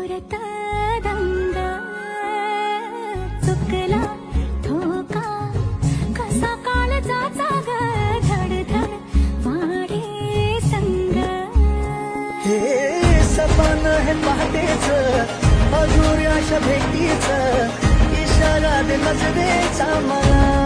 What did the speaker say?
दोरत दंग चुकला ठोका कसा काळजाचा ग धडधड वाढे संग हे सपन हे पहाटेच अधुऱ्याशा भेटीच इशारा दे नजरेचा मला